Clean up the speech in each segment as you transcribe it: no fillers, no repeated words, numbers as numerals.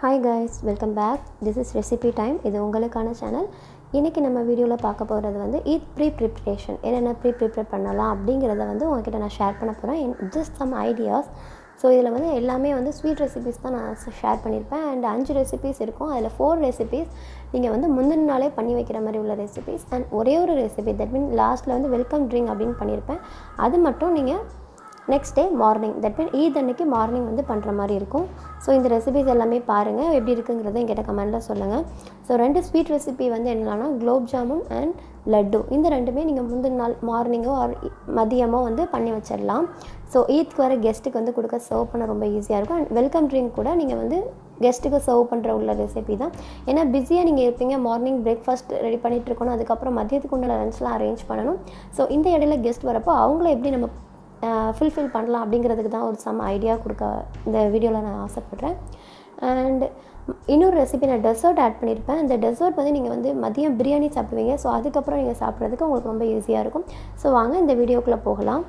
Hi guys, welcome back. This is recipe time. இது உங்களுக்கான channel. இன்னைக்கு நம்ம வீடியோல பார்க்க போறது வந்து eat pre-preparation. என்னென்ன pre-prepare பண்ணலாம் அப்படிங்கறத வந்து உங்ககிட்ட நான் ஷேர் பண்ண போறேன். Just some ideas. ஸோ இதில் வந்து எல்லாமே வந்து ஸ்வீட் ரெசிபீஸ் தான் நான் ஷேர் பண்ணியிருப்பேன். அண்ட் 5 ரெசிபீஸ் இருக்கும். அதில் 4 ரெசிபீஸ் நீங்கள் வந்து முந்தின நாளே பண்ணி வைக்கிற மாதிரி உள்ள ரெசிபீஸ். அண்ட் ஒரே ஒரு ரெசிபி தட் மீன் லாஸ்ட்டில் வந்து வெல்கம் ட்ரிங்க் அப்படின்னு பண்ணியிருப்பேன். அது மட்டும் நீங்கள் next day morning that mean Eid அன்னைக்கு மார்னிங் வந்து பண்ணுற மாதிரி இருக்கும். ஸோ இந்த ரெசிபிஸ் எல்லாமே பாருங்கள், எப்படி இருக்குங்கிறத என்கிட்ட கமெண்ட்டில் சொல்லுங்கள். ஸோ 2 ஸ்வீட் ரெசிபி வந்து என்னென்னா குலோப் ஜாமுன் அண்ட் லட்டு. இந்த ரெண்டுமே நீங்கள் முந்தின நாள் மார்னிங்கோ ஆர் மதியமோ வந்து பண்ணி வச்சிடலாம். ஸோ ஈத்க்கு வர கெஸ்ட்டுக்கு வந்து கொடுக்க சர்வ் பண்ண ரொம்ப ஈஸியாக இருக்கும். அண்ட் வெல்கம் ட்ரிங்க் கூட நீங்கள் வந்து கெஸ்ட்டுக்கு சர்வ் பண்ணுற உள்ள ரெசிபி தான். ஏன்னா பிஸியாக நீங்கள் இருப்பீங்க, மார்னிங் பிரேக்ஃபாஸ்ட் ரெடி பண்ணிகிட்டு இருக்கணும், அதுக்கப்புறம் மதியத்துக்கு உள்ள லன்ச்லாம் அரேஞ்ச் பண்ணணும். ஸோ இந்த இடையில கெஸ்ட் வரப்போ அவங்கள எப்படி நம்ம ஃபுல்ஃபில் பண்ணலாம் அப்படிங்கிறதுக்கு தான் ஒரு சம் ஐடியா கொடுக்க இந்த வீடியோவில் நான் ஆசைப்பட்றேன். அண்ட் இன்னொரு ரெசிபி நான் டெசர்ட் ஆட் பண்ணியிருப்பேன். அந்த டெசர்ட் வந்து நீங்கள் வந்து மதியம் பிரியாணி சாப்பிடுவீங்க. ஸோ அதுக்கப்புறம் நீங்கள் சாப்பிட்றதுக்கு உங்களுக்கு ரொம்ப ஈஸியாக இருக்கும். ஸோ வாங்க இந்த வீடியோக்குள்ளே போகலாம்.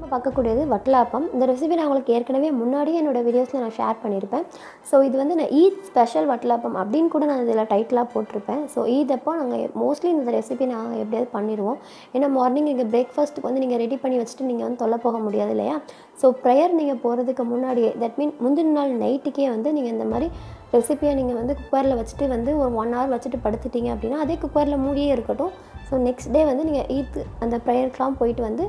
நம்ம பார்க்கக்கூடியது வட்டலாப்பம். இந்த ரெசிபி நான் உங்களுக்கு ஏற்கனவே முன்னாடியே என்னோடய வீடியோஸில் நான் ஷேர் பண்ணியிருப்பேன். ஸோ இது வந்து நான் ஈத் ஸ்பெஷல் வட்டலாப்பம் அப்படின்னு கூட நான் இதில் டைட்டிலாக போட்டிருப்பேன். ஸோ ஈத் அப்போ நாங்கள் மோஸ்ட்லி இந்த ரெசிபி நாங்கள் எப்படியாவது பண்ணிடுவோம். ஏன்னா மார்னிங் நீங்கள் பிரேக்ஃபாஸ்ட்டுக்கு வந்து நீங்கள் ரெடி பண்ணி வச்சுட்டு நீங்கள் வந்து தொல்லை போக முடியாது இல்லையா? ஸோ ப்ரேயர் நீங்கள் போகிறதுக்கு முன்னாடியே, தட் மீன் முந்தின நாள் நைட்டுக்கே வந்து நீங்கள் இந்த மாதிரி ரெசிப்பியை நீங்கள் வந்து குக்கரில் வச்சுட்டு வந்து ஒரு 1 hour வச்சுட்டு படுத்துட்டீங்க அப்படின்னா அதே குக்கரில் மூடியே இருக்கட்டும். ஸோ நெக்ஸ்ட் டே வந்து நீங்கள் ஈத்து அந்த ப்ரேயருக்கெலாம் போயிட்டு வந்து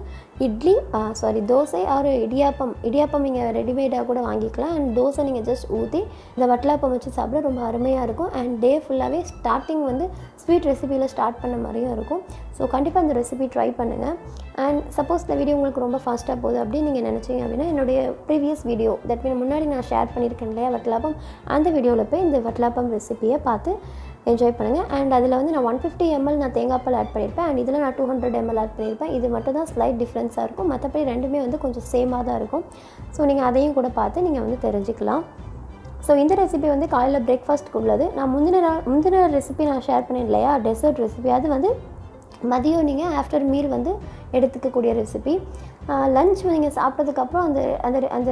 தோசை ஆறு இடியாப்பம் நீங்கள் ரெடிமேடாக கூட வாங்கிக்கலாம். அண்ட் தோசை நீங்கள் ஜஸ்ட் ஊற்றி இந்த வட்டலாப்பம் வச்சு சாப்பிட ரொம்ப அருமையாக இருக்கும். அண்ட் டே ஃபுல்லாகவே ஸ்டார்டிங் வந்து ஸ்வீட் ரெசிபியில் ஸ்டார்ட் பண்ண மாதிரியும் இருக்கும். ஸோ கண்டிப்பாக இந்த ரெசிபி ட்ரை பண்ணுங்கள். அண்ட் சப்போஸ் இந்த வீடியோ உங்களுக்கு ரொம்ப ஃபாஸ்ட்டாக போகுது அப்படின்னு நீங்கள் நினச்சிங்க அப்படின்னா என்னுடைய ப்ரீவியஸ் வீடியோ தட் மீன் முன்னாடி நான் ஷேர் பண்ணியிருக்கேன் இல்லையா வட்டலாப்பம், அந்த வீடியோவில் போய் இந்த வட்டலாப்பம் ரெசிபியை பார்த்து என்ஜாய் பண்ணுங்கள். அண்ட் அதில் வந்து நான் 150 ml நான் தேங்காய் பால் ஆட் பண்ணியிருப்பேன். அண்ட் இதில் நான் 200 ml ஆட் பண்ணியிருப்பேன். இது மட்டும் தான் ஸ்லைட் டிஃப்ரென்ஸாக இருக்கும். மற்றபடி ரெண்டுமே வந்து கொஞ்சம் சேமாக தான் இருக்கும். ஸோ நீங்கள் அதையும் கூட பார்த்து நீங்கள் வந்து தெரிஞ்சுக்கலாம். ஸோ இந்த ரெசிபி வந்து காலையில் பிரேக்ஃபாஸ்ட்டுக்கு உள்ளது. நான் முந்தின ரெசிபி நான் ஷேர் பண்ணேன் இல்லையா, டெசர்ட் ரெசிபி, அது வந்து மதியம் நீங்கள் ஆஃப்டர் மீல் வந்து எடுத்துக்கக்கூடிய ரெசிபி. லஞ்ச் நீங்கள் சாப்பிட்டதுக்கப்புறம் அந்த அந்த அந்த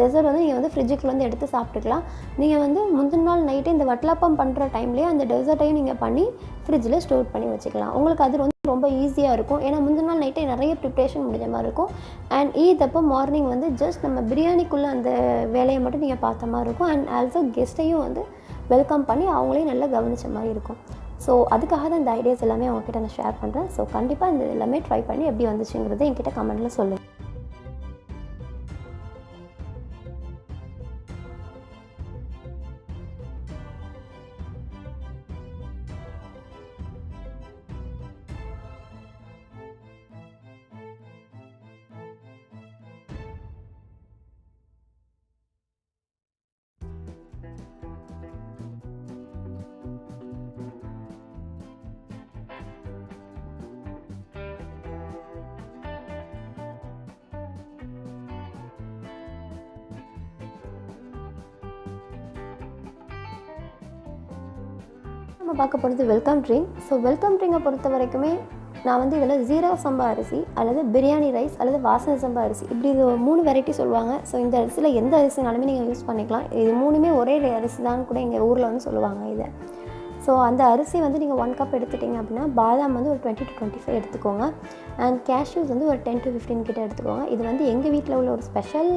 டெசர்ட் வந்து நீங்கள் வந்து ஃப்ரிட்ஜுக்குள்ள வந்து எடுத்து சாப்பிட்டுக்கலாம். நீங்கள் வந்து முந்தின நாள் நைட்டே இந்த வட்டலாப்பம் பண்ணுற டைம்லேயே அந்த டெசர்ட்டையும் நீங்கள் பண்ணி ஃப்ரிட்ஜில் ஸ்டோர் பண்ணி வச்சுக்கலாம். உங்களுக்கு அது ரொம்ப ஈஸியாக இருக்கும். ஏன்னா முந்தின நாள் நைட்டே நிறைய ப்ரிப்ரேஷன் முடிஞ்ச மாதிரி இருக்கும். அண்ட் ஈதப்போ மார்னிங் வந்து ஜஸ்ட் நம்ம பிரியாணிக்குள்ளே அந்த வேலையை மட்டும் நீங்கள் பார்த்த மாதிரி இருக்கும். அண்ட் ஆல்சோ கெஸ்ட்டையும் வந்து வெல்கம் பண்ணி அவங்களையும் நல்லா கவனித்த மாதிரி இருக்கும். ஸோ அதுக்காக தான் இந்த ஐடியாஸ் எல்லாமே அவங்ககிட்ட நான் ஷேர் பண்ணுறேன். ஸோ கண்டிப்பாக இந்த எல்லாமே ட்ரை பண்ணி எப்படி வந்துச்சுங்கிறது என்கிட்ட கமெண்ட்டில் சொல்லுங்கள். நம்ம பார்க்க போகிறது வெல்கம் ட்ரிங்க். ஸோ வெல்கம் ட்ரிங்கை பொறுத்த வரைக்குமே நான் வந்து இதில் ஜீரா சம்பா அரிசி அல்லது பிரியாணி ரைஸ் அல்லது வாசனை சம்பா அரிசி இப்படி இது 3 வெரைட்டி சொல்லுவாங்க. ஸோ இந்த அரிசியில் எந்த அரிசினாலுமே நீங்கள் யூஸ் பண்ணிக்கலாம். இது 3மே ஒரே அரிசி தான் கூட எங்கள் ஊரில் வந்து சொல்லுவாங்க இதை. ஸோ அந்த அரிசி வந்து நீங்கள் 1 கப் எடுத்துட்டிங்க அப்படின்னா பாதாம் வந்து ஒரு 20 to 25 எடுத்துக்கோங்க. அண்ட் கேஷ்யூஸ் வந்து ஒரு 10 to 15 கிட்ட எடுத்துக்கோங்க. இது வந்து எங்கள் வீட்டில் உள்ள ஒரு ஸ்பெஷல்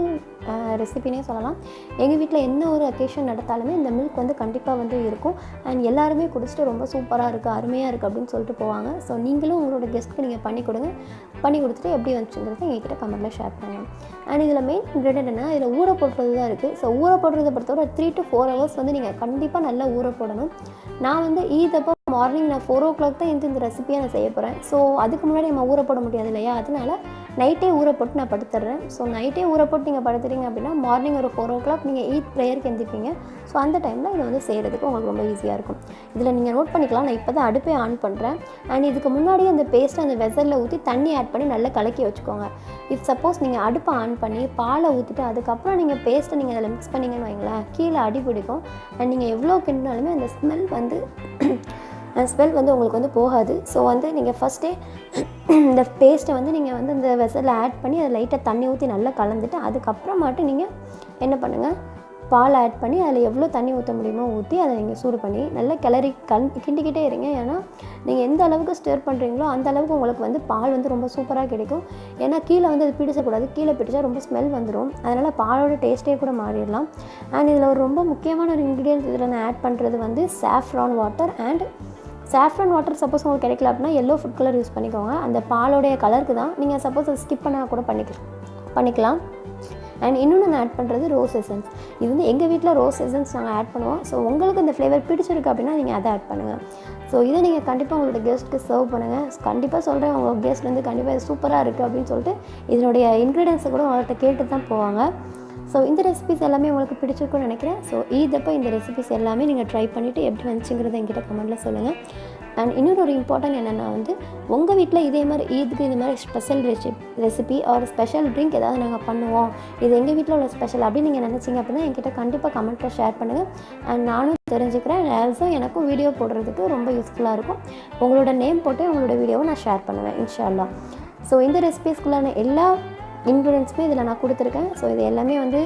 ரெசிபினே சொல்லலாம். எங்கள் வீட்டில் என்ன ஒரு அக்கேஷன் நடத்தாலுமே இந்த மில்க் வந்து கண்டிப்பாக வந்து இருக்கும். அண்ட் எல்லாருமே குடிச்சிட்டு ரொம்ப சூப்பராக இருக்குது, அருமையாக இருக்குது அப்படின்னு சொல்லிட்டு போவாங்க. ஸோ நீங்களும் உங்களோட கெஸ்ட்டுக்கு நீங்கள் பண்ணி கொடுங்க. பண்ணி கொடுத்துட்டு எப்படி வந்துச்சுங்கிறத எங்ககிட்ட கமெண்ட்டில் ஷேர் பண்ணுங்கள். அண்ட் இதில் மெயின் இன்க்ரீடியன்ட் என்ன, இதில் ஊற போடுறது தான் இருக்குது. ஸோ ஊற போடுறதை பொறுத்தவரை 3 to 4 hours வந்து நீங்கள் கண்டிப்பாக நல்லா ஊற போடணும். நான் வந்து ஈதப்போ மார்னிங் நான் 4 o'clock தான் இந்த ரெசிபியை நான் செய்ய போகிறேன். ஸோ அதுக்கு முன்னாடி நம்ம ஊற போட முடியாது இல்லையா, அதனால நைட்டே ஊற போட்டு நான் படுத்துடுறேன். ஸோ நைட்டே ஊற போட்டு நீங்கள் படுத்துறீங்க அப்படின்னா மார்னிங் ஒரு 4 o'clock நீங்கள் ஈத் ப்ரேயருக்கு எந்திரிப்பீங்க. ஸோ அந்த டைமில் இதை வந்து செய்கிறதுக்கு உங்களுக்கு ரொம்ப ஈஸியாக இருக்கும். இதில் நீங்கள் நோட் பண்ணிக்கலாம், நான் இப்போ தான் அடுப்பே ஆன் பண்ணுறேன். அண்ட் இதுக்கு முன்னாடி அந்த பேஸ்ட்டை அந்த வெசலில் ஊற்றி தண்ணி ஆட் பண்ணி நல்லா கலக்கி வச்சுக்கோங்க. இஃப் சப்போஸ் நீங்கள் அடுப்பை ஆன் பண்ணி பாலை ஊற்றிட்டு அதுக்கப்புறம் நீங்கள் பேஸ்ட்டை நீங்கள் அதில் மிக்ஸ் பண்ணிங்கன்னு வைங்களேன், கீழே அடி பிடிக்கும். அண்ட் நீங்கள் எவ்வளோ கிண்டினாலுமே அந்த ஸ்மெல் வந்து உங்களுக்கு வந்து போகாது. ஸோ வந்து நீங்கள் ஃபஸ்ட்டே இந்த பேஸ்ட்டை வந்து நீங்கள் வந்து இந்த வெசலில் ஆட் பண்ணி அதை லைட்டாக தண்ணி ஊற்றி நல்லா கலந்துட்டு அதுக்கப்புறமாட்டு நீங்கள் என்ன பண்ணுங்கள், பால் ஆட் பண்ணி அதில் எவ்வளோ தண்ணி ஊற்ற முடியுமோ ஊற்றி அதை நீங்கள் சூடு பண்ணி நல்லா கிண்டிக்கிட்டே இருங்க. ஏன்னா நீங்கள் எந்த அளவுக்கு ஸ்டிர் பண்ணுறீங்களோ அந்த அளவுக்கு உங்களுக்கு வந்து பால் வந்து ரொம்ப சூப்பராக கிடைக்கும். ஏன்னா கீழே வந்து அது பிடிச்சக்கூடாது, கீழே பிடிச்சா ரொம்ப ஸ்மெல் வந்துடும். அதனால் பாலோட டேஸ்ட்டே கூட மாறிடலாம். அண்ட் இதில் ஒரு ரொம்ப முக்கியமான ஒரு இன்க்ரீடியன்ட் இதில் நான் ஆட் பண்ணுறது வந்து saffron water. And saffron water suppose உங்களுக்கு கிடைக்கல அப்படின்னா எல்லோ ஃபுட் கலர் யூஸ் பண்ணிக்கோங்க. அந்த பாலோடைய கலருக்கு தான். நீங்கள் சப்போஸ் அதை ஸ்கிப் பண்ணால் கூட பண்ணிக்கலாம். அண்ட் இன்னொன்று நான் ஆட் பண்ணுறது ரோஸ் எசன்ஸ். இது வந்து எங்கள் வீட்டில் ரோஸ் எசன்ஸ் நாங்கள் ஆட் பண்ணுவோம். ஸோ உங்களுக்கு இந்த ஃப்ளேவர் பிடிச்சிருக்கு அப்படின்னா நீங்கள் அதை ஆட் பண்ணுங்கள். ஸோ இதை நீங்கள் கண்டிப்பாக உங்களோட கெஸ்ட்டுக்கு சர்வ் பண்ணுங்கள். கண்டிப்பாக சொல்கிறேன், உங்கள் கெஸ்ட் வந்து கண்டிப்பாக இது சூப்பராக இருக்குது அப்படின்னு சொல்லிட்டு இதனுடைய இன்க்ரீடியன்ஸை கூட உங்கள்கிட்ட கேட்டு தான் போவாங்க. ஸோ இந்த ரெசிபிஸ் எல்லாமே உங்களுக்கு பிடிச்சிருக்குன்னு நினைக்கிறேன். ஸோ ஈதப்போ இந்த ரெசிபிஸ் எல்லாமே நீங்கள் ட்ரை பண்ணிவிட்டு எப்படி வந்துச்சுங்கிறத என்கிட்ட கமெண்ட்டில் சொல்லுங்கள். அண்ட் இன்னொரு ஒரு இம்பார்ட்டன்ட் என்னென்னா வந்து உங்கள் வீட்டில் இதே மாதிரி ஈதுக்கு இந்த மாதிரி ஸ்பெஷல் ரெசிபி ஒரு ஸ்பெஷல் ட்ரிங்க் ஏதாவது நாங்கள் பண்ணுவோம், இது எங்கள் வீட்டில் உள்ள ஸ்பெஷல் அப்படின்னு நீங்கள் நினச்சிங்க அப்படின்னா என்கிட்ட கண்டிப்பாக கமெண்ட்டில் ஷேர் பண்ணுங்கள். அண்ட் நானும் தெரிஞ்சுக்கிறேன். ஆல்சோ எனக்கும் வீடியோ போடுறதுக்கு ரொம்ப யூஸ்ஃபுல்லாக இருக்கும். உங்களோட நேம் போட்டு உங்களோட வீடியோவை நான் ஷேர் பண்ணுவேன் இன்ஷா அல்லாஹ். ஸோ இந்த ரெசிபிஸ்க்குள்ளான எல்லா இன்க்ரீடியன்ஸுமே இதில் நான் கொடுத்துருக்கேன். ஸோ இது எல்லாமே வந்து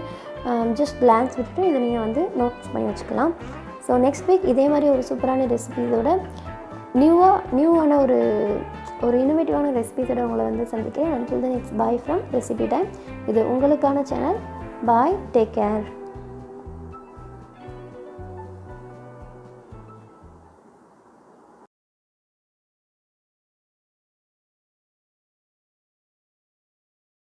ஜஸ்ட் கிளான்ஸ் விட்டுட்டு இதை நீங்கள் வந்து நோட்ஸ் பண்ணி வச்சுக்கலாம். ஸோ நெக்ஸ்ட் வீக் இதே மாதிரி ஒரு சூப்பரான ரெசிபீஸோட நியூவான ஒரு இன்னோவேட்டிவான ரெசிபீஸோட உங்களை வந்து சந்திக்கிறேன். until then it's bye from recipe time. இது உங்களுக்கான சேனல். பாய், டேக் கேர்.